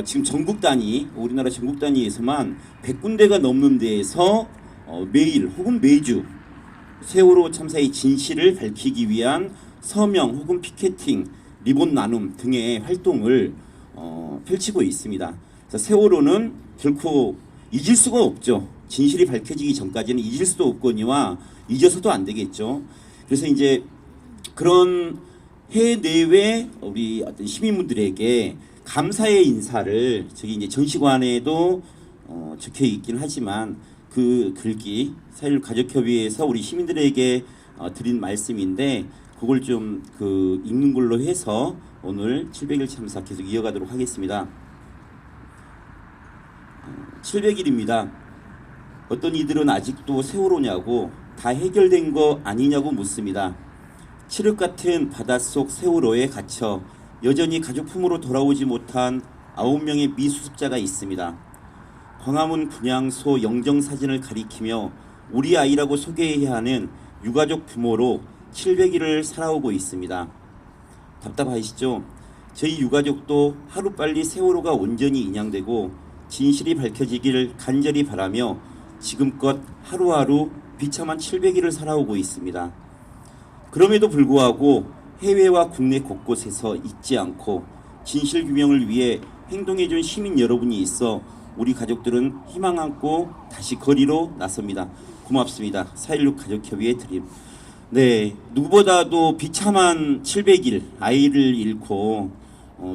지금 전국 단위, 우리나라 전국 단위에서만 100군데가 넘는 데에서 매일 혹은 매주 세월호 참사의 진실을 밝히기 위한 서명 혹은 피켓팅, 리본 나눔 등의 활동을 펼치고 있습니다. 그래서 세월호는 결코 잊을 수가 없죠. 진실이 밝혀지기 전까지는 잊을 수도 없거니와 잊어서도 안 되겠죠. 그래서 이제 그런 해외 우리 어떤 시민분들에게 감사의 인사를 저기 이제 전시관에도 적혀 있긴 하지만 그 글귀 4.16 가족협의회에서 우리 시민들에게 드린 말씀인데 그걸 좀 읽는 걸로 해서 오늘 700일 참사 계속 이어가도록 하겠습니다. 700일입니다. 어떤 이들은 아직도 세월호냐고 다 해결된 거 아니냐고 묻습니다. 칠흑 같은 바닷속 세월호에 갇혀 여전히 가족 품으로 돌아오지 못한 9명의 미수습자가 있습니다. 광화문 분향소 영정사진을 가리키며 우리 아이라고 소개해야 하는 유가족 부모로 700일을 살아오고 있습니다. 답답하시죠? 저희 유가족도 하루빨리 세월호가 온전히 인양되고 진실이 밝혀지기를 간절히 바라며 지금껏 하루하루 비참한 700일을 살아오고 있습니다. 그럼에도 불구하고 해외와 국내 곳곳에서 잊지 않고 진실 규명을 위해 행동해준 시민 여러분이 있어 우리 가족들은 희망 안고 다시 거리로 나섭니다. 고맙습니다. 4.16 가족협의회 드림. 네, 누구보다도 비참한 700일, 아이를 잃고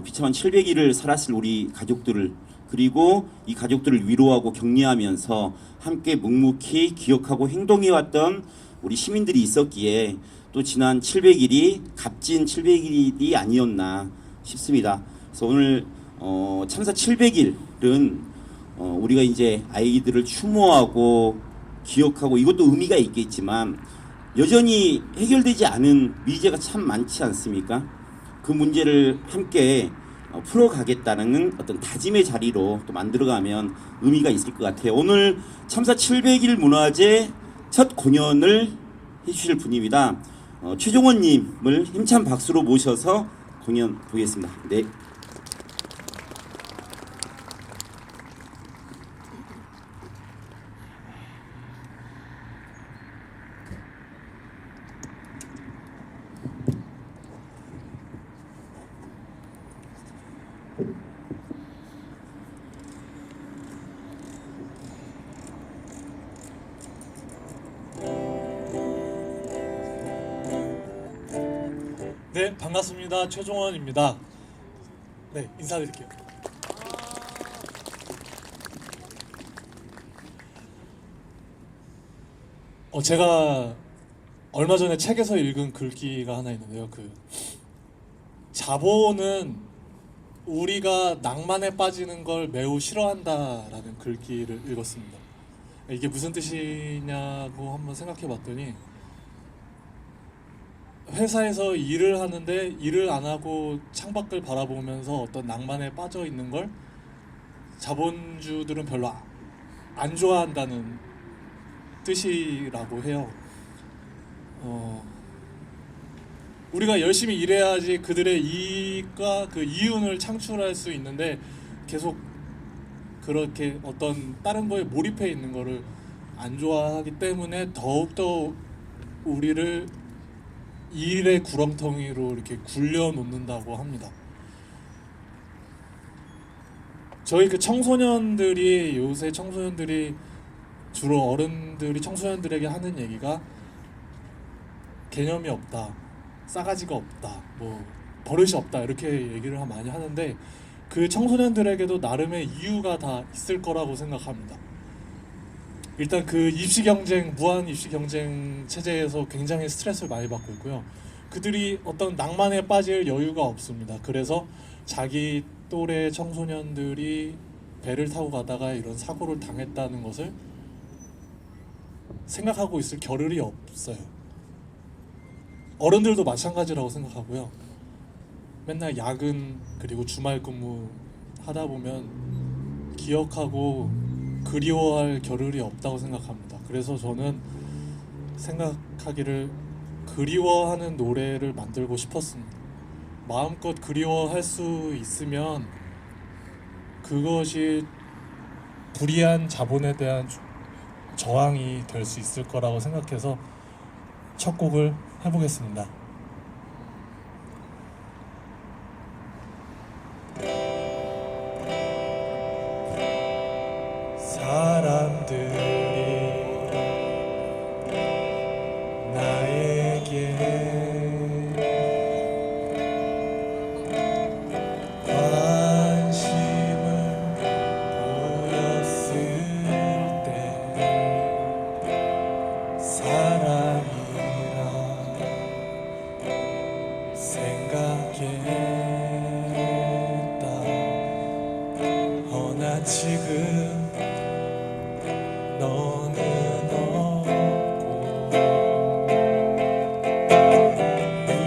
비참한 700일을 살았을 우리 가족들을 그리고 이 가족들을 위로하고 격려하면서 함께 묵묵히 기억하고 행동해왔던 우리 시민들이 있었기에 또 지난 700일이 값진 700일이 아니었나 싶습니다. 그래서 오늘 참사 700일은 우리가 이제 아이들을 추모하고 기억하고 이것도 의미가 있겠지만 여전히 해결되지 않은 미제가 참 많지 않습니까? 그 문제를 함께 풀어가겠다는 어떤 다짐의 자리로 또 만들어가면 의미가 있을 것 같아요. 오늘 참사 700일 문화제 첫 공연을 해주실 분입니다. 최종원님을 힘찬 박수로 모셔서 공연 보겠습니다. 네. 네, 반갑습니다. 최종원입니다. 네, 인사드릴게요. 제가 얼마 전에 책에서 읽은 글귀가 하나 있는데요. 자본은 우리가 낭만에 빠지는 걸 매우 싫어한다라는 글귀를 읽었습니다. 이게 무슨 뜻이냐고 한번 생각해 봤더니 회사에서 일을 하는데 일을 안 하고 창밖을 바라보면서 어떤 낭만에 빠져 있는 걸 자본주들은 별로 안 좋아한다는 뜻이라고 해요. 우리가 열심히 일해야지 그들의 이익과 그 이윤을 창출할 수 있는데 계속 그렇게 어떤 다른 거에 몰입해 있는 거를 안 좋아하기 때문에 더욱더 우리를 일의 구렁텅이로 이렇게 굴려 놓는다고 합니다. 저희 청소년들이 요새 청소년들이 주로 어른들이 청소년들에게 하는 얘기가 개념이 없다, 싸가지가 없다, 뭐 버릇이 없다 이렇게 얘기를 많이 하는데 그 청소년들에게도 나름의 이유가 다 있을 거라고 생각합니다. 일단 입시 경쟁, 무한 입시 경쟁 체제에서 굉장히 스트레스를 많이 받고 있고요. 그들이 어떤 낭만에 빠질 여유가 없습니다. 그래서 자기 또래 청소년들이 배를 타고 가다가 이런 사고를 당했다는 것을 생각하고 있을 겨를이 없어요. 어른들도 마찬가지라고 생각하고요. 맨날 야근 그리고 주말 근무 하다 보면 기억하고 그리워할 겨를이 없다고 생각합니다. 그래서 저는 생각하기를 그리워하는 노래를 만들고 싶었습니다. 마음껏 그리워할 수 있으면 그것이 불이한 자본에 대한 저항이 될 수 있을 거라고 생각해서 첫 곡을 해보겠습니다. 사람들이 나에게 관심을 보였을 때 사랑이라 생각했다. 허나 지금 너는 없고 울며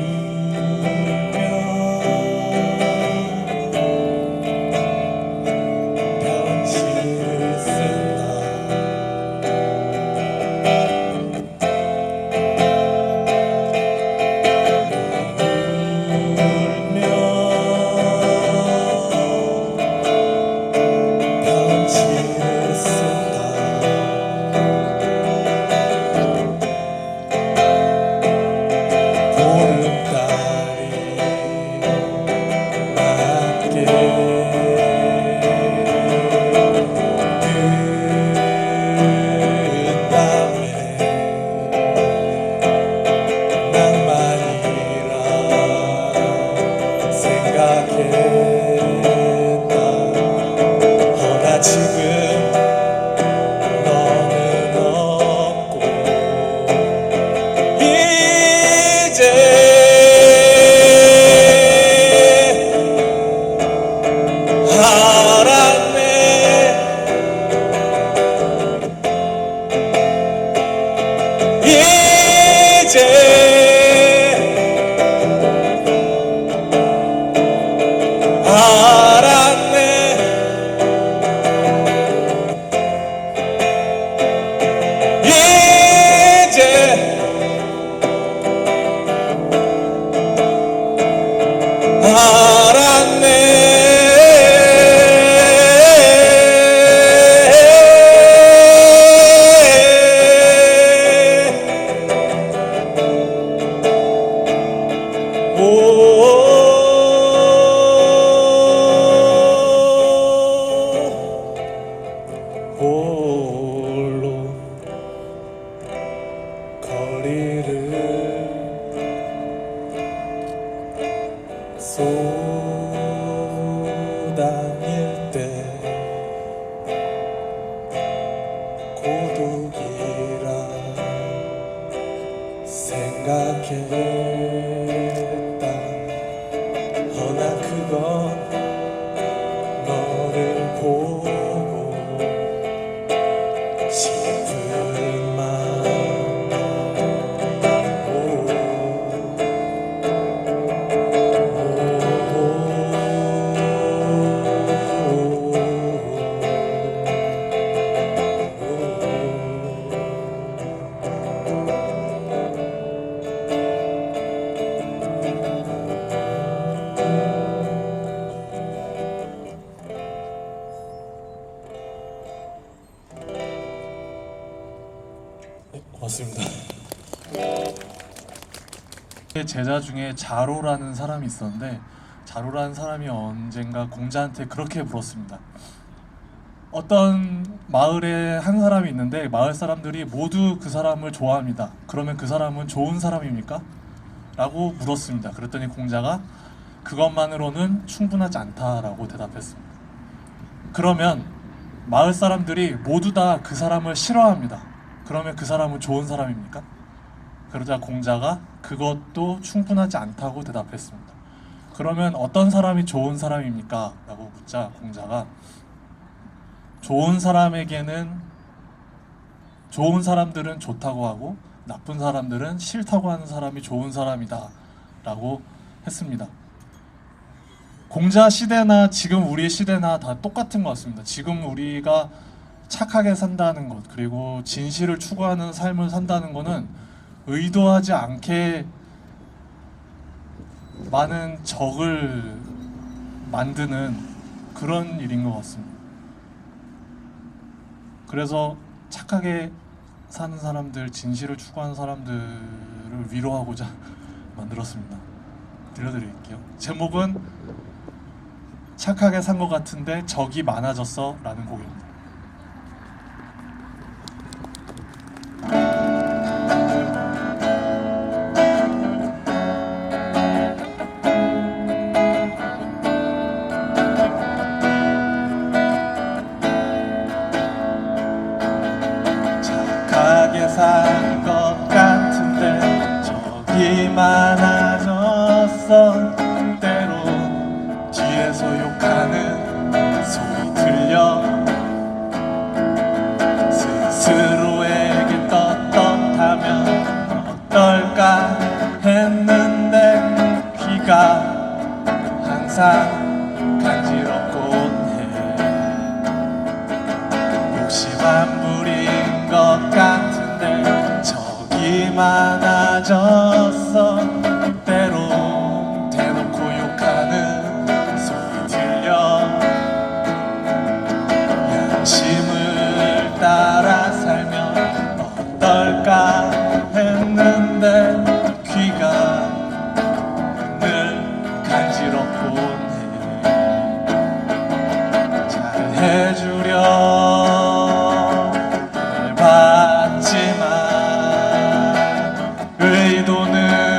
편지를 쓴다. 울며 편지를 쓴다. 보름달이 낮게 뜬 밤에 낭만이라 생각했다. 허나 지금 너는 없고 이제 알았네. 이제 알았네. 이제 홀로 거리를 쏘다닐 때 고독이라 생각했다. 허나 그건 너를 보고 싶은 마음. 고맙습니다. 제자 중에 자로라는 사람이 있었는데 자로라는 사람이 언젠가 공자한테 그렇게 물었습니다. 어떤 마을에 한 사람이 있는데 마을 사람들이 모두 그 사람을 좋아합니다. 그러면 그 사람은 좋은 사람입니까? 라고 물었습니다. 그랬더니 공자가 그것만으로는 충분하지 않다라고 대답했습니다. 그러면 마을 사람들이 모두 다 그 사람을 싫어합니다. 그러면 그 사람은 좋은 사람입니까? 그러자 공자가 그것도 충분하지 않다고 대답했습니다. 그러면 어떤 사람이 좋은 사람입니까? 라고 묻자 공자가 좋은 사람들은 좋다고 하고 나쁜 사람들은 싫다고 하는 사람이 좋은 사람이다 라고 했습니다. 공자 시대나 지금 우리 시대나 다 똑같은 것 같습니다. 지금 우리가 착하게 산다는 것, 그리고 진실을 추구하는 삶을 산다는 것은 의도하지 않게 많은 적을 만드는 그런 일인 것 같습니다. 그래서 착하게 사는 사람들, 진실을 추구하는 사람들을 위로하고자 만들었습니다. 들려드릴게요. 제목은 착하게 산 것 같은데 적이 많아졌어 라는 곡입니다. 착하게 산 것 같은데 적이 많아졌어. 때론 뒤에서 욕하는 소리 들려. 스스로에게 떳떳하면 어떨까 했는데 귀가 항상 간지럽곤 해. 욕심 안 부린 것 같은데 적이 많아졌어. 때론 대놓고 욕하는 소리 들려. 양심을 따라 살면 어떨까 했는데 귀가 늘 간지럽곤 해. 잘해주려 해봤지만 의도를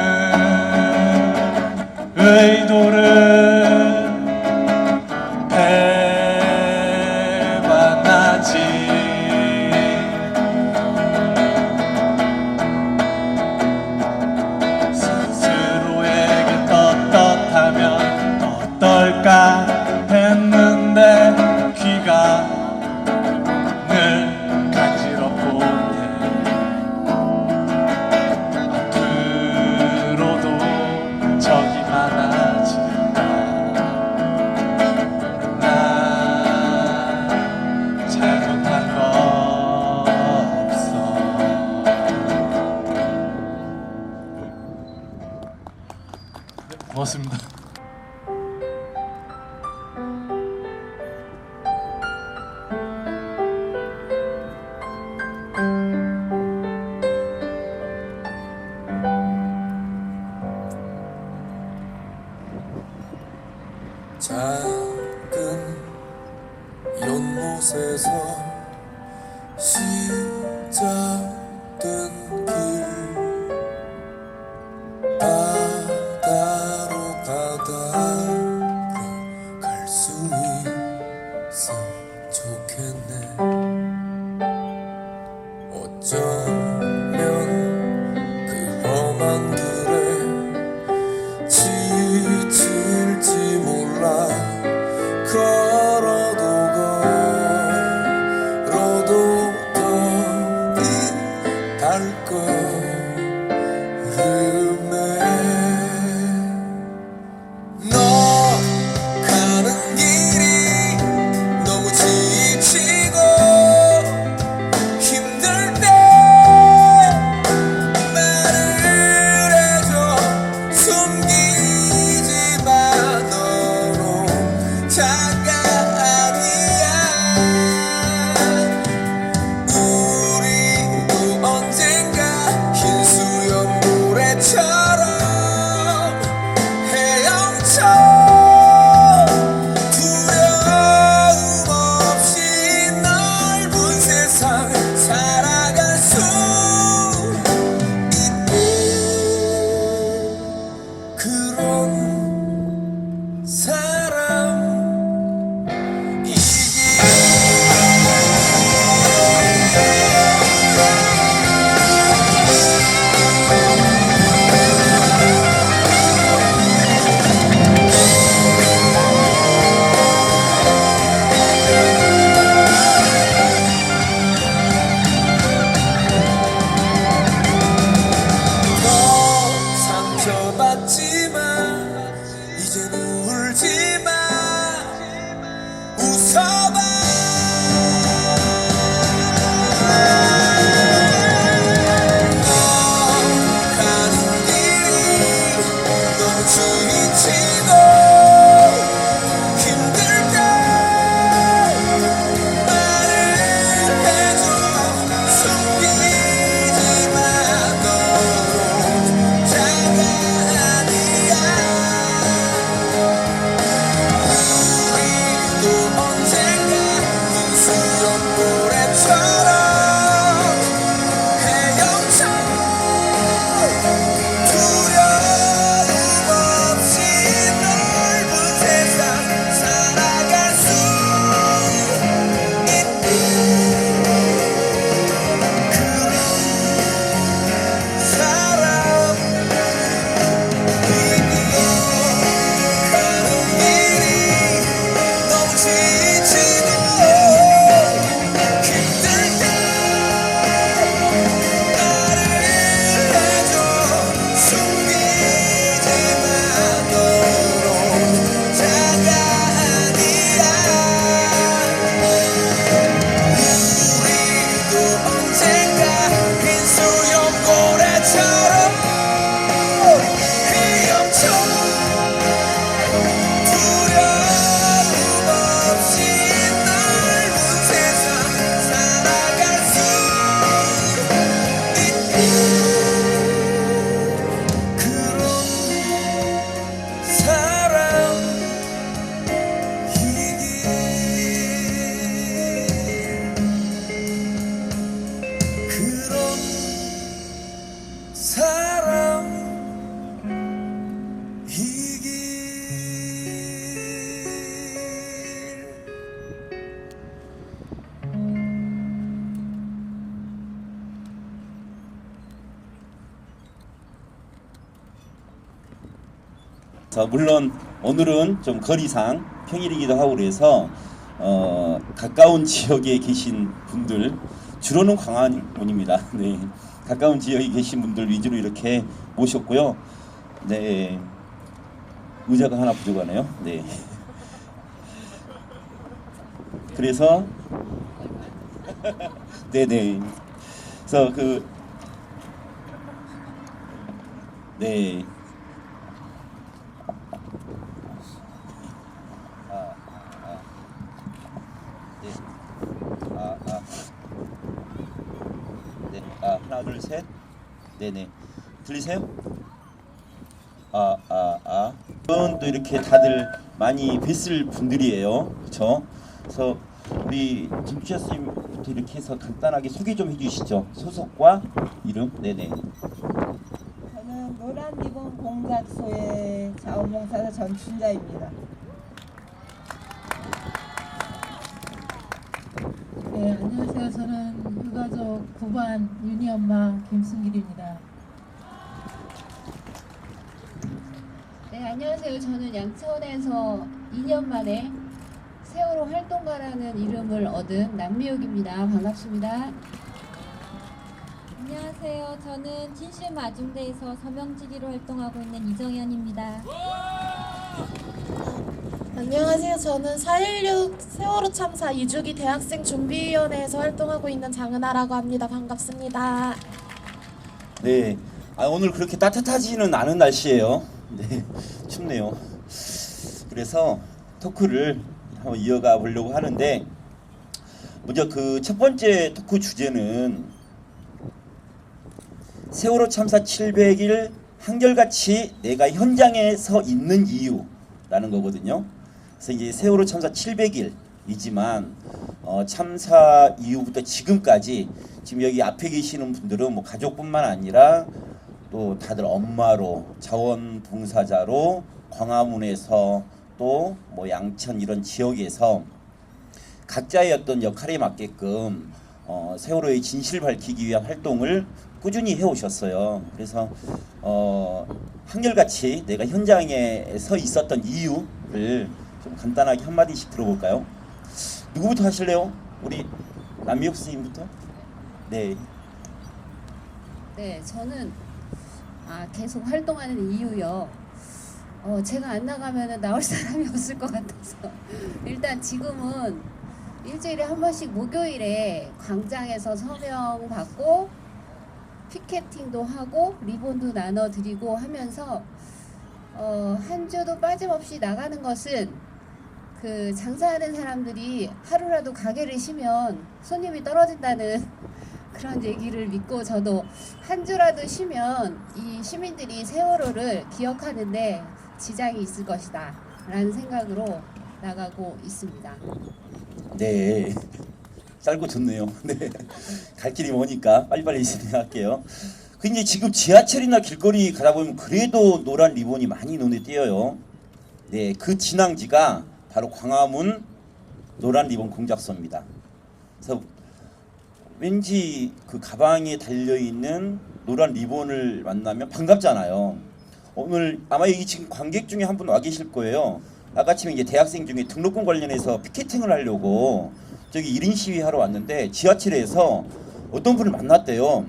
배반하지. 스스로에게 떳떳하면 어떨까 했는데 귀가 늘 간지럽곤 해. 앞으로도 적이 많아진다. 난 잘못한 거 없어. 네, 고맙습니다. 작은 연못에서 시작된 길, 바다로 갈 수 있어 좋겠네. 어쩌면 그 험한 길에 지칠지 몰라. 걸어도 더디 발걸음에 너 가는 길이 너무 지치고 힘들 때 말을 해줘. 숨기지 마. 너로 잠깐 물론 오늘은 좀 거리상 평일이기도 하고 그래서 가까운 지역에 계신 분들, 주로는 광화문입니다. 네, 가까운 지역에 계신 분들 위주로 이렇게 모셨고요. 네, 의자가 하나 부족하네요. 네, 그래서 네네, 그래서 네. 네. 네. 하나, 둘, 셋. 네네. 들리세요? 이건 또 이렇게 다들 많이 뵀을 분들이에요. 그렇죠? 그래서 우리 김주아 선생님부터 이렇게 해서 간단하게 소개 좀 해주시죠. 소속과 이름. 네네. 저는 노란 리본 공작소의 자원봉사자 전춘자입니다. 네, 안녕하세요. 저는 유가족 9반 윤희 엄마 김순길입니다. 네, 안녕하세요. 저는 양천에서 2년 만에 세월호 활동가라는 이름을 얻은 남미옥입니다. 반갑습니다. 안녕하세요. 저는 진실 마중대에서 서명지기로 활동하고 있는 이정현입니다. 안녕하세요. 저는 4.16 세월호 참사 2주기 대학생 준비위원회에서 활동하고 있는 장은아라고 합니다. 반갑습니다. 네. 오늘 그렇게 따뜻하지는 않은 날씨예요. 네. 춥네요. 그래서 토크를 한번 이어가 보려고 하는데, 먼저 그 첫 번째 토크 주제는 세월호 참사 700일 한결같이 내가 현장에 서 있는 이유라는 거거든요. 그래서 이제 세월호 참사 700일이지만 참사 이후부터 지금까지 지금 여기 앞에 계시는 분들은 뭐 가족뿐만 아니라 또 다들 엄마로, 자원봉사자로, 광화문에서 또 뭐 양천 이런 지역에서 각자의 어떤 역할에 맞게끔 세월호의 진실 밝히기 위한 활동을 꾸준히 해오셨어요. 그래서 한결같이 내가 현장에 서 있었던 이유를 좀 간단하게 한마디씩 들어볼까요? 누구부터 하실래요? 우리 남미옥 선생님부터? 네. 네, 저는 계속 활동하는 이유요. 제가 안 나가면 나올 사람이 없을 것 같아서 일단 지금은 일주일에 한 번씩 목요일에 광장에서 서명 받고 피켓팅도 하고 리본도 나눠드리고 하면서 한 주도 빠짐없이 나가는 것은 그 장사하는 사람들이 하루라도 가게를 쉬면 손님이 떨어진다는 그런 얘기를 믿고 저도 한 주라도 쉬면 이 시민들이 세월호를 기억하는데 지장이 있을 것이다 라는 생각으로 나가고 있습니다. 네. 짧고 좋네요. 네. 갈 길이 머니까 빨리빨리 진행할게요. 근데 지금 지하철이나 길거리 가다 보면 그래도 노란 리본이 많이 눈에 띄어요. 네, 그 진앙지가 바로 광화문 노란 리본 공작소입니다. 그래서 왠지 그 가방에 달려 있는 노란 리본을 만나면 반갑잖아요. 오늘 아마 여기 지금 관객 중에 한 분 와 계실 거예요. 아까쯤에 이제 대학생 중에 등록금 관련해서 피켓팅을 하려고 저기 1인 시위하러 왔는데 지하철에서 어떤 분을 만났대요.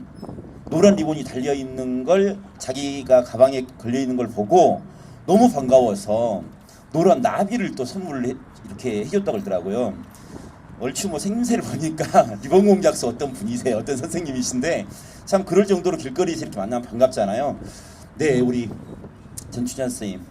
노란 리본이 달려 있는 걸 자기가 가방에 걸려 있는 걸 보고 너무 반가워서 노란 나비를 또 선물을 이렇게 해줬다고 그러더라고요. 얼추 뭐 생김새를 보니까 리본 공작소 어떤 분이세요? 어떤 선생님이신데 참 그럴 정도로 길거리에서 이렇게 만나면 반갑잖아요. 네, 우리 전춘자 선생님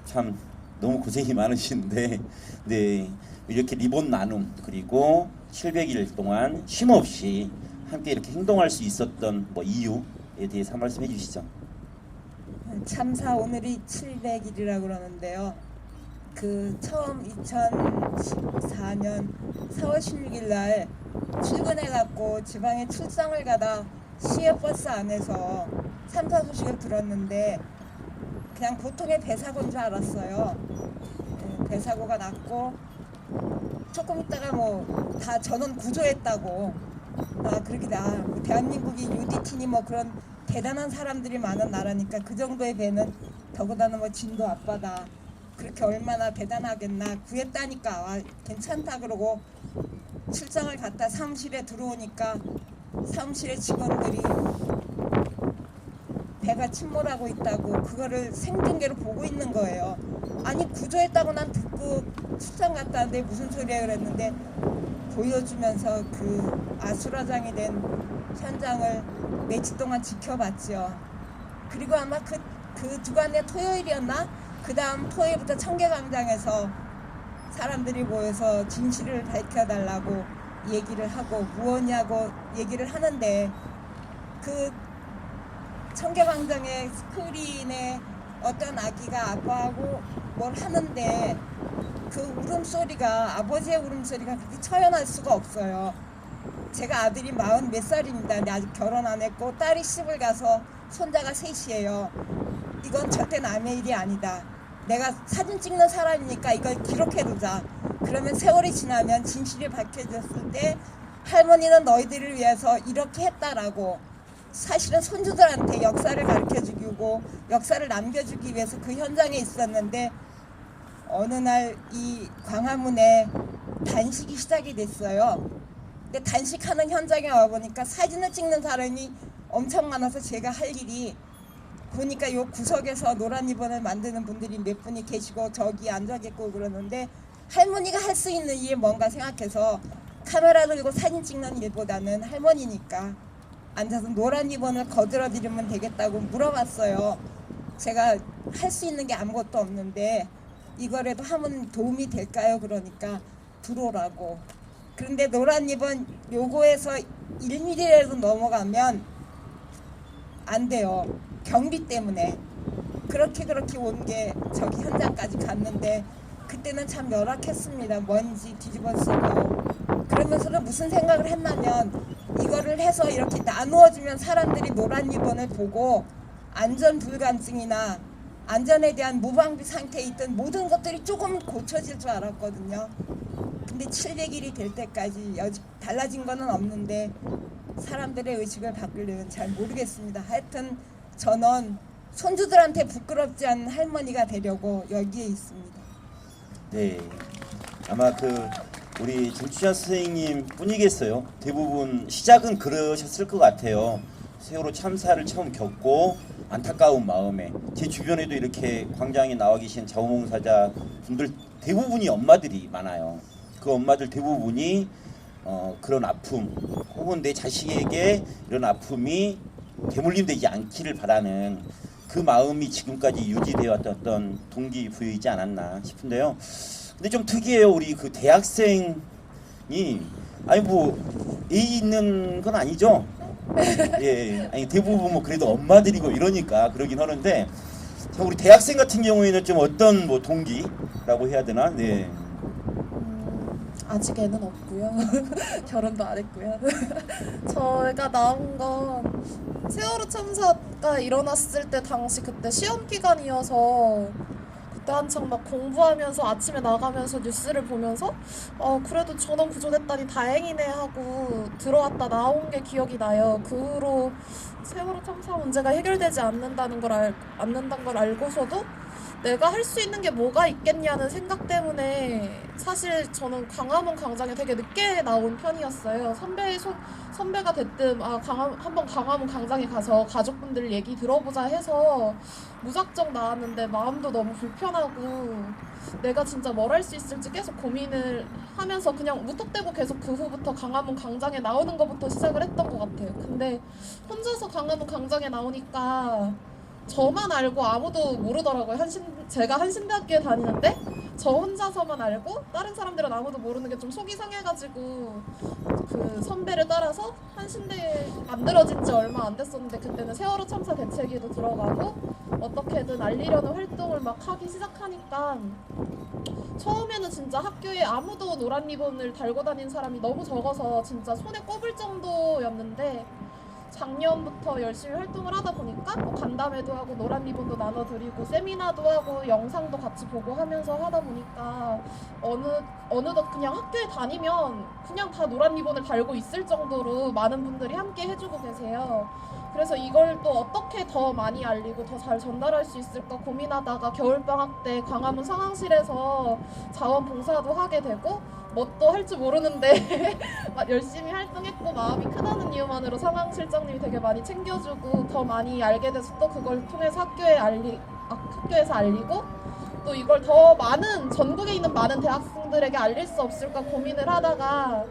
참 너무 고생이 많으신데 네, 이렇게 리본 나눔 그리고 700일 동안 쉼없이 함께 이렇게 행동할 수 있었던 뭐 이유에 대해서 한 말씀 해주시죠. 참사 오늘이 700일이라고 그러는데요. 그 처음 2014년 4월 16일 날 출근해갖고 지방에 출장을 가다 시외버스 안에서 참사 소식을 들었는데 그냥 보통의 배사고인 줄 알았어요. 배사고가 났고 조금 있다가 뭐 다 전원 구조했다고 그렇게 대한민국이 UDT니 뭐 그런 대단한 사람들이 많은 나라니까 그 정도의 배는 더구나 뭐 진도 앞바다 그렇게 얼마나 대단하겠나 구했다니까 아, 괜찮다 그러고 출장을 갔다 사무실에 들어오니까 사무실의 직원들이 배가 침몰하고 있다고 그거를 생중계로 보고 있는 거예요. 아니 구조했다고 난 듣고 출장 갔다 왔는데 무슨 소리야 그랬는데 보여주면서 그 아수라장이 된 현장을 며칠 동안 지켜봤죠. 그리고 아마 그 주간의 토요일이었나? 그 다음 토요일부터 청계광장에서 사람들이 모여서 진실을 밝혀달라고 얘기를 하고 무엇냐고 얘기를 하는데 그 청계광장의 스크린에 어떤 아기가 아빠하고 뭘 하는데 그 울음소리가 아버지의 울음소리가 그렇게 처연할 수가 없어요. 제가 아들이 40 몇 살입니다. 근데 아직 결혼 안 했고 딸이 시집을 가서 손자가 셋이에요. 이건 절대 남의 일이 아니다. 내가 사진 찍는 사람이니까 이걸 기록해두자. 그러면 세월이 지나면 진실이 밝혀졌을 때 할머니는 너희들을 위해서 이렇게 했다라고 사실은 손주들한테 역사를 가르쳐주고 역사를 남겨주기 위해서 그 현장에 있었는데 어느 날 이 광화문에 단식이 시작이 됐어요. 근데 단식하는 현장에 와보니까 사진을 찍는 사람이 엄청 많아서 제가 할 일이 보니까 요 구석에서 노란 리본을 만드는 분들이 몇 분이 계시고 저기 앉아 계시고 그러는데 할머니가 할 수 있는 일이 뭔가 생각해서 카메라 들고 사진 찍는 일보다는 할머니니까 앉아서 노란 리본을 거들어 드리면 되겠다고 물어봤어요. 제가 할 수 있는 게 아무것도 없는데 이거라도 하면 도움이 될까요? 그러니까 들어오라고. 그런데 노란 리본 요거에서 1mm라도 넘어가면 안 돼요. 경비 때문에. 그렇게 온 게 저기 현장까지 갔는데 그때는 참 열악했습니다. 먼지 뒤집어 쓰고. 그러면서도 무슨 생각을 했냐면 이거를 해서 이렇게 나누어주면 사람들이 노란 리본을 보고 안전불감증이나 안전에 대한 무방비 상태에 있던 모든 것들이 조금 고쳐질 줄 알았거든요. 근데 700일이 될 때까지 달라진 거는 없는데 사람들의 의식을 바꾸려면 잘 모르겠습니다. 하여튼 저는 손주들한테 부끄럽지 않은 할머니가 되려고 여기에 있습니다. 네, 아마 우리 정치자 선생님 뿐이겠어요. 대부분 시작은 그러셨을 것 같아요. 세월호 참사를 처음 겪고 안타까운 마음에 제 주변에도 이렇게 광장에 나와 계신 자원봉사자 분들 대부분이 엄마들이 많아요. 그 엄마들 대부분이 그런 아픔 혹은 내 자식에게 이런 아픔이 대물림되지 않기를 바라는 그 마음이 지금까지 유지되어 왔던 어떤 동기부여이지 않았나 싶은데요. 근데 좀 특이해요. 우리 그 대학생이 아니 뭐 예의 있는 건 아니죠. 예, 아니 대부분 뭐 그래도 엄마들이고 이러니까 그러긴 하는데 자, 우리 대학생 같은 경우에는 좀 어떤 뭐 동기라고 해야 되나? 네. 아직 애는 없고요. 결혼도 안 했고요. 저희가 나온 건 세월호 참사가 일어났을 때 당시 그때 시험 기간이어서 그때 한창 막 공부하면서 아침에 나가면서 뉴스를 보면서 그래도 전원 구조됐다니 다행이네 하고 들어왔다 나온 게 기억이 나요. 그 후로 세월호 참사 문제가 해결되지 않는다는 걸 알고서도 내가 할 수 있는 게 뭐가 있겠냐는 생각 때문에 사실 저는 광화문 광장에 되게 늦게 나온 편이었어요. 선배가 됐든 한번 광화문 광장에 가서 가족분들 얘기 들어보자 해서 무작정 나왔는데 마음도 너무 불편하고 내가 진짜 뭘 할 수 있을지 계속 고민을 하면서 그냥 무턱대고 계속 그 후부터 광화문 광장에 나오는 것부터 시작을 했던 것 같아요. 근데 혼자서 광화문 광장에 나오니까 저만 알고 아무도 모르더라고요. 제가 한신대학교에 다니는데 저 혼자서만 알고 다른 사람들은 아무도 모르는 게 좀 속이 상해가지고 그 선배를 따라서 한신대에 만들어진 지 얼마 안 됐었는데 그때는 세월호 참사 대책위도 들어가고 어떻게든 알리려는 활동을 막 하기 시작하니까 처음에는 진짜 학교에 아무도 노란 리본을 달고 다닌 사람이 너무 적어서 진짜 손에 꼽을 정도였는데 작년부터 열심히 활동을 하다 보니까 뭐 간담회도 하고 노란 리본도 나눠드리고 세미나도 하고 영상도 같이 보고 하면서 하다 보니까 어느덧 그냥 학교에 다니면 그냥 다 노란 리본을 달고 있을 정도로 많은 분들이 함께 해주고 계세요. 그래서 이걸 또 어떻게 더 많이 알리고 더 잘 전달할 수 있을까 고민하다가 겨울방학 때 광화문 상황실에서 자원봉사도 하게 되고 뭣도 할 줄 모르는데 막 열심히 활동했고 마음이 크다는 이유만으로 상황실장님이 되게 많이 챙겨주고 더 많이 알게 돼서 또 그걸 통해서 학교에서 알리고 또 이걸 더 많은 전국에 있는 많은 대학생들에게 알릴 수 없을까 고민을 하다가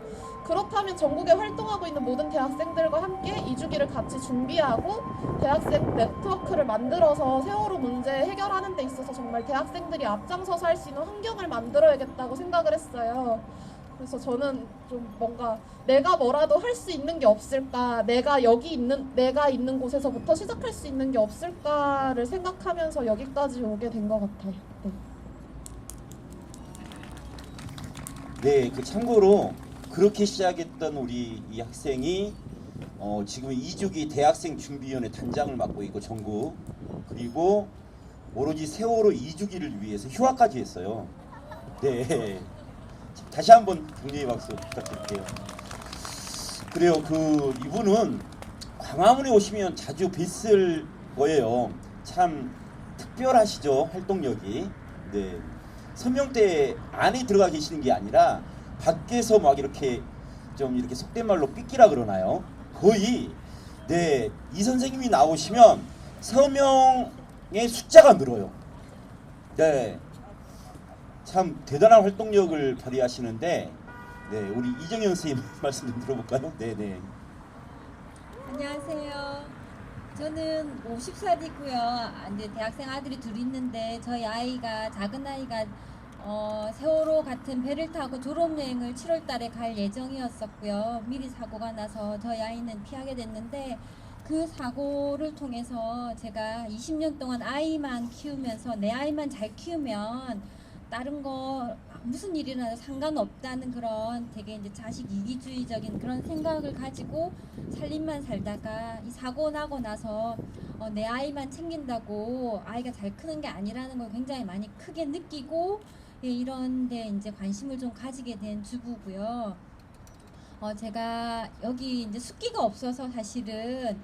그렇다면 전국에 활동하고 있는 모든 대학생들과 함께 2주기를 같이 준비하고 대학생 네트워크를 만들어서 세월호 문제 해결하는 데 있어서 정말 대학생들이 앞장서서 할 수 있는 환경을 만들어야겠다고 생각을 했어요. 그래서 저는 좀 뭔가 내가 뭐라도 할 수 있는 게 없을까, 내가 있는 곳에서부터 시작할 수 있는 게 없을까를 생각하면서 여기까지 오게 된 것 같아요. 네, 그 참고로 그렇게 시작했던 우리 이 학생이 지금 2주기 대학생 준비위원회 단장을 맡고 있고 전국, 그리고 오로지 세월호 2주기를 위해서 휴학까지 했어요. 네, 다시 한번 격려의 박수 부탁드릴게요. 그래요, 이분은 광화문에 오시면 자주 뵀을 거예요. 참 특별하시죠, 활동력이. 네, 서명대 안에 들어가 계시는 게 아니라 밖에서 막 이렇게 좀 이렇게 속된 말로 삐끼라 그러나요? 거의 네, 이 선생님이 나오시면 서명의 숫자가 늘어요. 네, 참 대단한 활동력을 발휘하시는데, 네, 우리 이정현 선생님 말씀 좀 들어볼까요? 네. 안녕하세요. 저는 50살이고요. 이제 대학생 아들이 둘 있는데 저희 작은 아이가 세월호 같은 배를 타고 졸업여행을 7월 달에 갈 예정이었었고요. 미리 사고가 나서 저희 아이는 피하게 됐는데 그 사고를 통해서 제가 20년 동안 아이만 키우면서 내 아이만 잘 키우면 다른 거 무슨 일이나 상관없다는 그런 되게 이제 자식 이기주의적인 그런 생각을 가지고 살림만 살다가 이 사고 나고 나서 내 아이만 챙긴다고 아이가 잘 크는 게 아니라는 걸 굉장히 많이 크게 느끼고, 예, 이런 데 이제 관심을 좀 가지게 된 주부고요. 제가 여기 이제 숫기가 없어서 사실은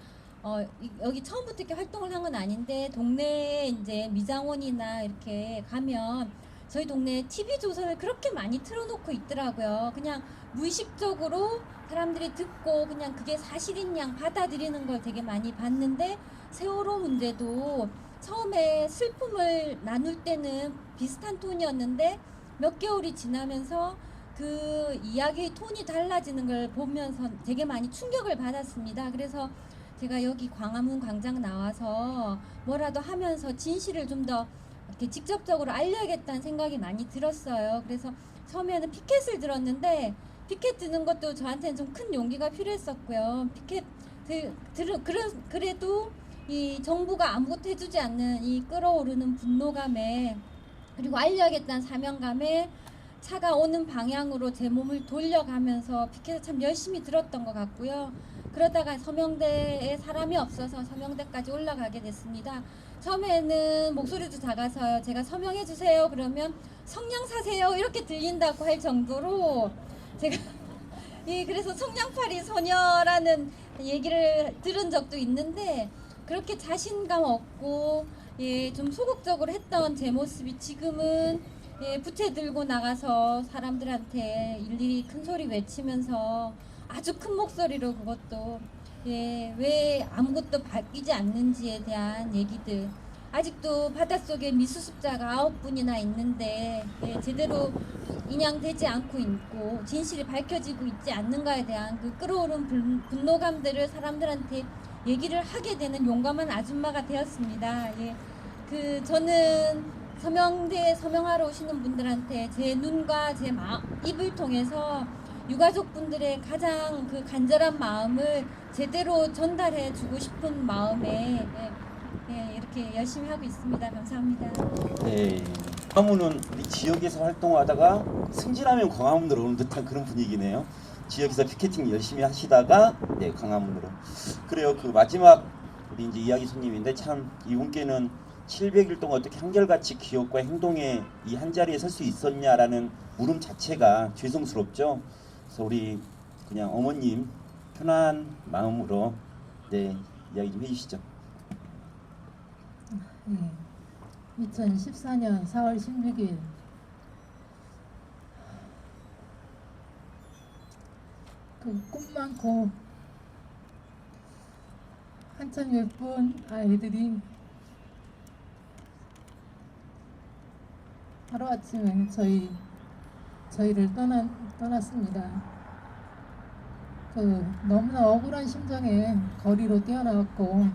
여기 처음부터 이렇게 활동을 한 건 아닌데 동네에 이제 미장원이나 이렇게 가면 저희 동네에 TV조선을 그렇게 많이 틀어놓고 있더라고요. 그냥 무의식적으로 사람들이 듣고 그냥 그게 사실인 양 받아들이는 걸 되게 많이 봤는데, 세월호 문제도 처음에 슬픔을 나눌 때는 비슷한 톤이었는데 몇 개월이 지나면서 그 이야기의 톤이 달라지는 걸 보면서 되게 많이 충격을 받았습니다. 그래서 제가 여기 광화문 광장 나와서 뭐라도 하면서 진실을 좀 더 이렇게 직접적으로 알려야겠다는 생각이 많이 들었어요. 그래서 처음에는 피켓을 들었는데 피켓 드는 것도 저한테는 좀 큰 용기가 필요했었고요. 피켓 그래도 이 정부가 아무것도 해주지 않는 이 끓어오르는 분노감에, 그리고 알려야겠다는 사명감에 차가 오는 방향으로 제 몸을 돌려가면서 피켓을 참 열심히 들었던 것 같고요. 그러다가 서명대에 사람이 없어서 서명대까지 올라가게 됐습니다. 처음에는 목소리도 작아서요. 제가 서명해 주세요 그러면 성냥 사세요 이렇게 들린다고 할 정도로 제가 그래서 성냥팔이 소녀라는 얘기를 들은 적도 있는데, 그렇게 자신감 없고 좀 소극적으로 했던 제 모습이 지금은 부채 들고 나가서 사람들한테 일일이 큰 소리 외치면서 아주 큰 목소리로 그것도 왜 아무것도 바뀌지 않는지에 대한 얘기들, 아직도 바닷속에 미수습자가 9분이나 있는데 제대로 인양되지 않고 있고 진실이 밝혀지고 있지 않는가에 대한 그 끓어오른 분노감들을 사람들한테 얘기를 하게 되는 용감한 아줌마가 되었습니다. 저는 서명대에 서명하러 오시는 분들한테 제 눈과 제 입을 통해서 유가족분들의 가장 그 간절한 마음을 제대로 전달해 주고 싶은 마음에 이렇게 열심히 하고 있습니다. 감사합니다. 네, 광화문은 우리 지역에서 활동하다가 승진하면 광화문으로 오는 듯한 그런 분위기네요. 지역에서 피켓팅 열심히 하시다가 네, 광화문으로. 그래요. 그 마지막 우리 이제 이야기 손님인데 참 이분께는 700일 동안 어떻게 한결같이 기억과 행동에 이 한 자리에 설 수 있었냐라는 물음 자체가 죄송스럽죠. 그래서 우리 그냥 어머님 편한 마음으로 네 이야기 좀 해주시죠. 2014년 4월 16일 그 꿈 많고 한참 예쁜 아이들이 하루아침에 저희를 떠났습니다. 그 너무나 억울한 심정에 거리로 뛰어나왔고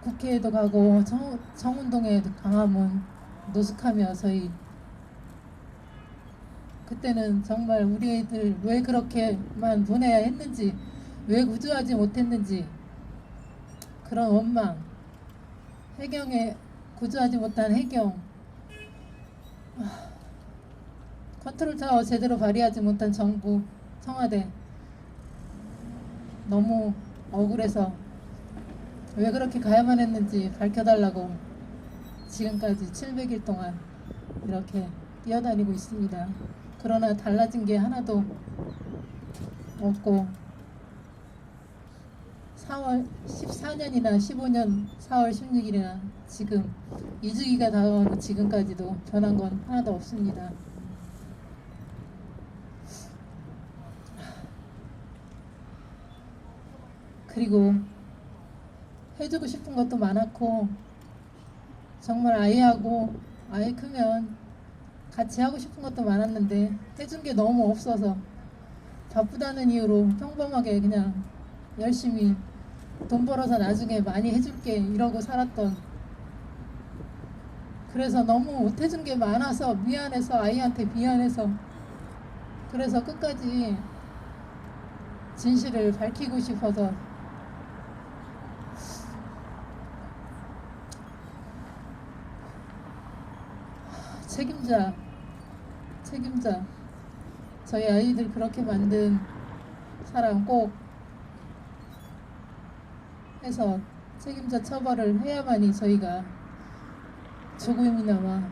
국회에도 가고 청운동에 광화문 노숙하며 저희 그때는 정말 우리 애들 왜 그렇게만 보내야 했는지, 왜 구조하지 못했는지 그런 원망, 해경에 구조하지 못한 해경, 컨트롤 타워 제대로 발휘하지 못한 정부, 청와대 너무 억울해서 왜 그렇게 가야만 했는지 밝혀달라고 지금까지 700일 동안 이렇게 뛰어다니고 있습니다. 그러나 달라진 게 하나도 없고 4월 14년이나 15년 4월 16일이나 지금 2주기가 다가오는 지금까지도 변한 건 하나도 없습니다. 그리고 해주고 싶은 것도 많았고 정말 아이하고 아이 크면 같이 하고 싶은 것도 많았는데 해준 게 너무 없어서 바쁘다는 이유로 평범하게 그냥 열심히 돈 벌어서 나중에 많이 해줄게 이러고 살았던, 그래서 너무 못 해준 게 많아서 미안해서 아이한테 미안해서 그래서 끝까지 진실을 밝히고 싶어서 책임자 저희 아이들 그렇게 만든 사람 꼭 해서 책임자 처벌을 해야만이 저희가 조금이나마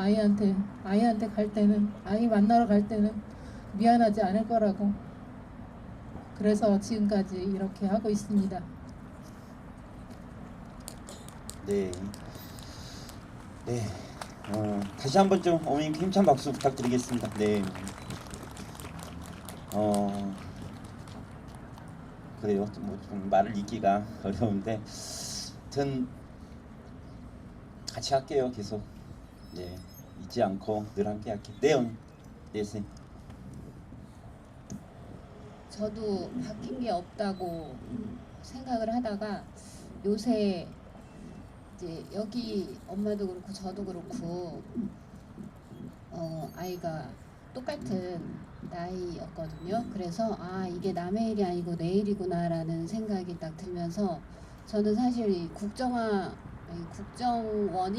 아이한테 갈 때는, 아이 만나러 갈 때는 미안하지 않을 거라고, 그래서 지금까지 이렇게 하고 있습니다. 네. 네. 다시 한번 좀 어머님 힘찬 박수 부탁드리겠습니다. 네. 그래요. 좀 말을 잇기가 어려운데, 전 같이 할게요. 계속. 네. 잊지 않고 늘 함께 할게요. 네, 선생님. 저도 바뀐 게 없다고 생각을 하다가 요새 이제 여기 엄마도 그렇고 저도 그렇고 아이가 똑같은 나이였거든요. 그래서 아 이게 남의 일이 아니고 내 일이구나라는 생각이 딱 들면서 저는 사실 이 국정원이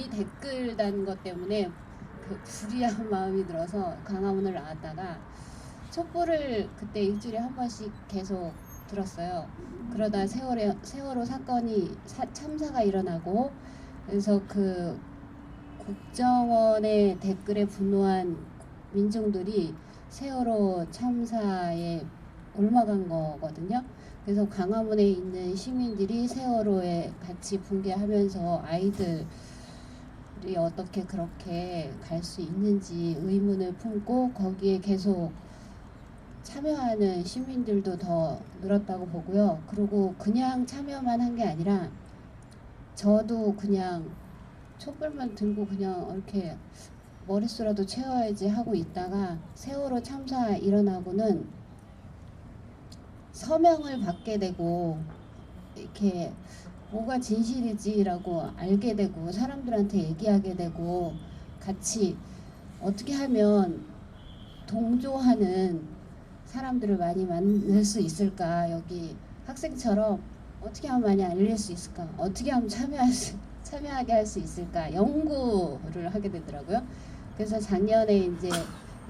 댓글 단 것 때문에 그 불이한 마음이 들어서 광화문을 나왔다가 촛불을 그때 일주일에 한 번씩 계속 들었어요. 그러다 세월호 사건이 참사가 일어나고, 그래서 그 국정원의 댓글에 분노한 민중들이 세월호 참사에 옮아간 거거든요. 그래서 광화문에 있는 시민들이 세월호에 같이 붕괴하면서 아이들이 어떻게 그렇게 갈 수 있는지 의문을 품고 거기에 계속 참여하는 시민들도 더 늘었다고 보고요. 그리고 그냥 참여만 한 게 아니라 저도 그냥 촛불만 들고 그냥 이렇게 머릿수라도 채워야지 하고 있다가 세월호 참사 일어나고는 서명을 받게 되고 이렇게 뭐가 진실이지라고 알게 되고 사람들한테 얘기하게 되고 같이 어떻게 하면 동조하는 사람들을 많이 만날 수 있을까, 여기 학생처럼 어떻게 하면 많이 알릴 수 있을까, 어떻게 하면 참여하게 할 수 있을까 연구를 하게 되더라고요. 그래서 작년에 이제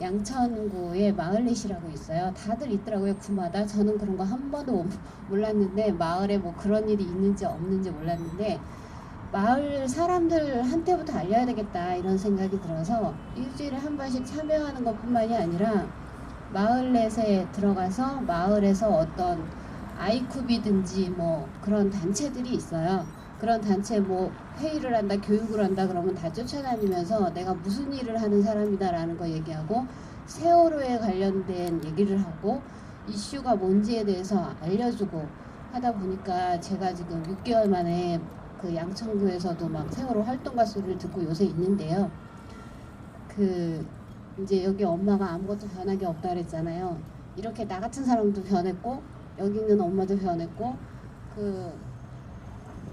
양천구에 마을넷이라고 있어요. 다들 있더라고요, 구마다. 저는 그런 거 한 번도 몰랐는데, 마을에 뭐 그런 일이 있는지 없는지 몰랐는데, 마을 사람들한테부터 알려야 되겠다 이런 생각이 들어서 일주일에 한 번씩 참여하는 것뿐만이 아니라 마을넷에 들어가서 마을에서 어떤 아이쿠비든지 뭐 그런 단체들이 있어요. 그런 단체 뭐 회의를 한다, 교육을 한다 그러면 다 쫓아다니면서 내가 무슨 일을 하는 사람이다라는 거 얘기하고, 세월호에 관련된 얘기를 하고 이슈가 뭔지에 대해서 알려주고 하다 보니까 제가 지금 6개월 만에 그 양천구에서도 막 세월호 활동가 소리를 듣고 요새 있는데요. 그 이제 여기 엄마가 아무것도 변하게 없다 그랬잖아요. 이렇게 나 같은 사람도 변했고 여기 있는 엄마도 변했고, 그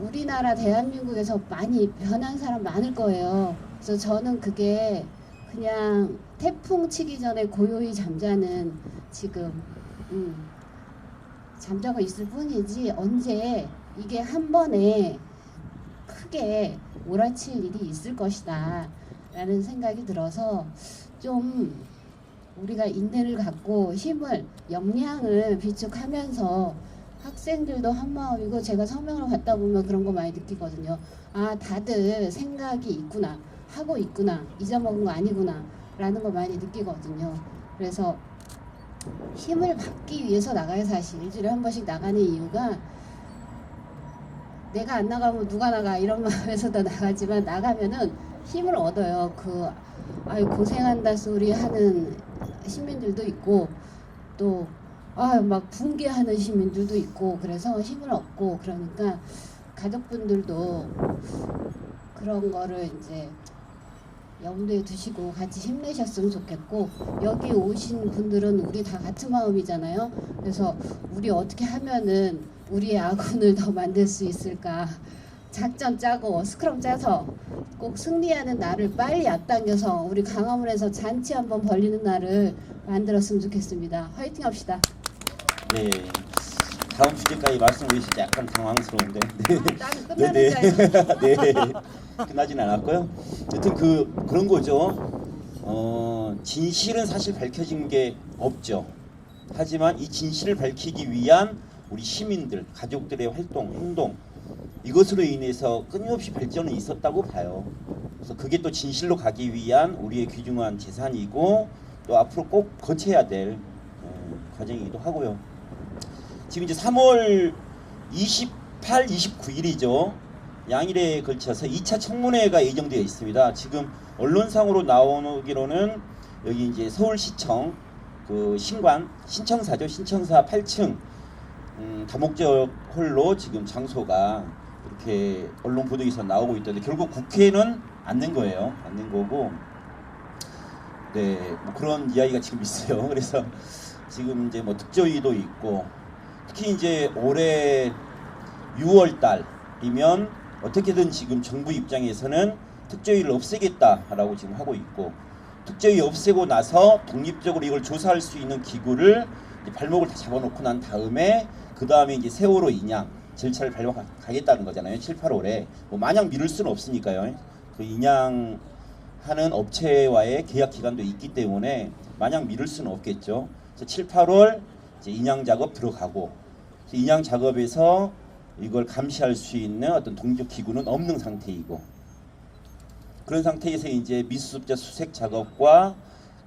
우리나라 대한민국에서 많이 변한 사람 많을 거예요. 그래서 저는 그게 그냥 태풍 치기 전에 고요히 잠자는 지금 잠자고 있을 뿐이지, 언제 이게 한 번에 크게 몰아칠 일이 있을 것이다 라는 생각이 들어서 좀 우리가 인내를 갖고 힘을, 역량을 비축하면서 학생들도 한마음이고, 제가 서명을 받다 보면 그런 거 많이 느끼거든요. 아, 다들 생각이 있구나, 하고 있구나, 잊어먹은 거 아니구나 라는 거 많이 느끼거든요. 그래서 힘을 받기 위해서 나가요. 사실 일주일에 한 번씩 나가는 이유가, 내가 안 나가면 누가 나가 이런 마음에서도 나가지만, 나가면은 힘을 얻어요. 그 아유 고생한다 소리 하는 시민들도 있고, 또 아유 막 붕괴하는 시민들도 있고, 그래서 힘을 얻고, 그러니까 가족분들도 그런 거를 이제 염두에 두시고 같이 힘내셨으면 좋겠고, 여기 오신 분들은 우리 다 같은 마음이잖아요. 그래서 우리 어떻게 하면은 우리의 아군을 더 만들 수 있을까, 작전 짜고 스크럼 짜서 꼭 승리하는 날을 빨리 앞당겨서 우리 강화문에서 잔치 한번 벌리는 날을 만들었으면 좋겠습니다. 화이팅 합시다. 네. 다음 주제까지 말씀 주시지 약간 당황스러운데. 네. 나는 끝나는 줄 알고. 네. 끝나진 않았고요. 여튼 그런 거죠. 진실은 사실 밝혀진 게 없죠. 하지만 이 진실을 밝히기 위한 우리 시민들, 가족들의 활동, 행동, 이것으로 인해서 끊임없이 발전이 있었다고 봐요. 그래서 그게 또 진실로 가기 위한 우리의 귀중한 재산이고, 또 앞으로 꼭 거쳐야 될 과정이기도 하고요. 지금 이제 3월 28, 29일이죠. 양일에 걸쳐서 2차 청문회가 예정되어 있습니다. 지금 언론상으로 나오기로는 여기 이제 서울시청 그 신청사죠. 신청사 8층 다목적 홀로 지금 장소가 이렇게 언론 보도에서 나오고 있던데, 결국 국회는 안 낸 거예요. 안 낸 거고, 네, 뭐 그런 이야기가 지금 있어요. 그래서 지금 이제 뭐 특조위도 있고, 특히 이제 올해 6월 달이면 어떻게든 지금 정부 입장에서는 특조위를 없애겠다라고 지금 하고 있고, 특조위 없애고 나서 독립적으로 이걸 조사할 수 있는 기구를 발목을 다 잡아놓고 난 다음에, 그 다음에 이제 세월호 인양 절차를 밟아가겠다는 거잖아요. 7, 8월에 뭐 마냥 미룰 수는 없으니까요. 그 인양하는 업체와의 계약 기간도 있기 때문에 마냥 미룰 수는 없겠죠. 그래서 7, 8월 이제 인양 작업 들어가고, 인양 작업에서 이걸 감시할 수 있는 어떤 독립적 기구는 없는 상태이고, 그런 상태에서 이제 미수습자 수색 작업과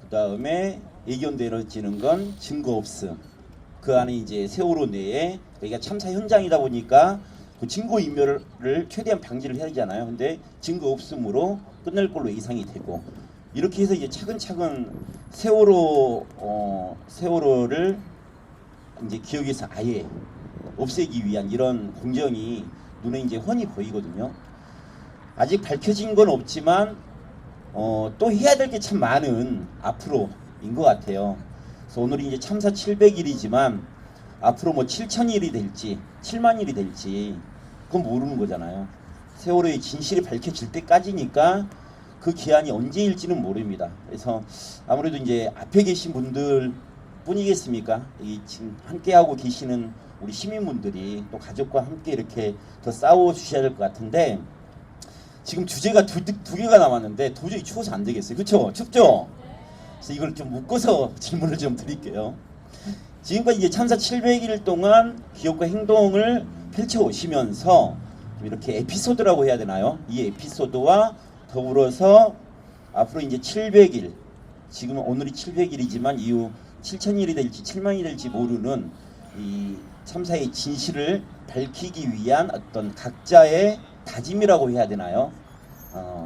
그 다음에 예견되어지는 건 증거 없음. 그 안에 이제 세월호 내에, 여기가 참사 현장이다 보니까 그 증거 인멸을 최대한 방지를 해야 되잖아요. 근데 증거 없음으로 끝날 걸로 예상이 되고, 이렇게 해서 이제 차근차근 세월호를 이제 기억에서 아예 없애기 위한 이런 공정이 눈에 이제 훤히 보이거든요. 아직 밝혀진 건 없지만 또 해야 될 게 참 많은 앞으로인 것 같아요. 그래서 오늘이 이제 참사 700일이지만 앞으로 뭐 7,000일이 될지 7만 일이 될지 그건 모르는 거잖아요. 세월호의 진실이 밝혀질 때까지니까 그 기한이 언제일지는 모릅니다. 그래서 아무래도 이제 앞에 계신 분들 뿐이겠습니까? 이 지금 함께하고 계시는 우리 시민분들이 또 가족과 함께 이렇게 더 싸워 주셔야 될 것 같은데, 지금 주제가 두 개가 남았는데 도저히 추워서 안 되겠어요. 그렇죠? 춥죠? 그래서 이걸 좀 묶어서 질문을 좀 드릴게요. 지금까지 이제 참사 700일 동안 기억과 행동을 펼쳐 오시면서 좀 이렇게 에피소드라고 해야 되나요? 이 에피소드와 더불어서 앞으로 이제 700일, 지금 오늘이 700일이지만 이후 7000일이 될지 7만이 될지 모르는 이 참사의 진실을 밝히기 위한 어떤 각자의 다짐이라고 해야 되나요?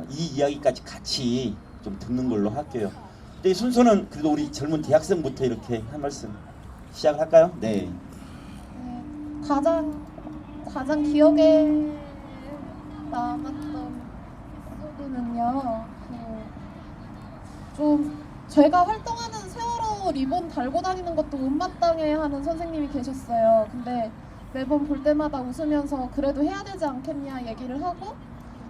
이 이야기까지 같이 좀 듣는 걸로 할게요. 근데 순서는 그래도 우리 젊은 대학생부터 이렇게 한 말씀 시작을 할까요? 네. 가장 기억에 남았던 에피소드는요. 좀 제가 활동하는 세월호 리본 달고 다니는 것도 못마땅해 하는 선생님이 계셨어요. 근데 매번 볼 때마다 웃으면서 그래도 해야 되지 않겠냐 얘기를 하고,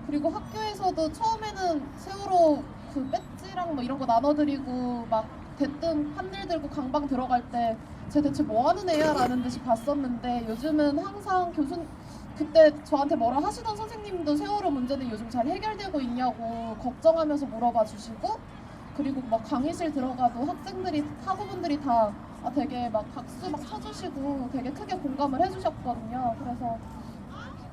그리고 학교에서도 처음에는 세월호 그 배지랑 뭐 이런 거 나눠드리고 막 대뜸 판넬 들고 강방 들어갈 때 쟤 대체 뭐 하는 애야 라는 듯이 봤었는데, 요즘은 항상 그때 저한테 뭐라 하시던 선생님도 세월호 문제는 요즘 잘 해결되고 있냐고 걱정하면서 물어봐 주시고, 그리고 막 강의실 들어가도 학우분들이 다 되게 막 박수 막 쳐주시고 되게 크게 공감을 해주셨거든요. 그래서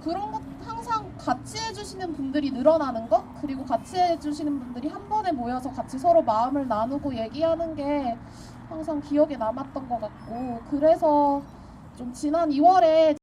그런 것 항상 같이 해주시는 분들이 늘어나는 것, 그리고 같이 해주시는 분들이 한 번에 모여서 같이 서로 마음을 나누고 얘기하는 게 항상 기억에 남았던 것 같고, 그래서 좀 지난 2월에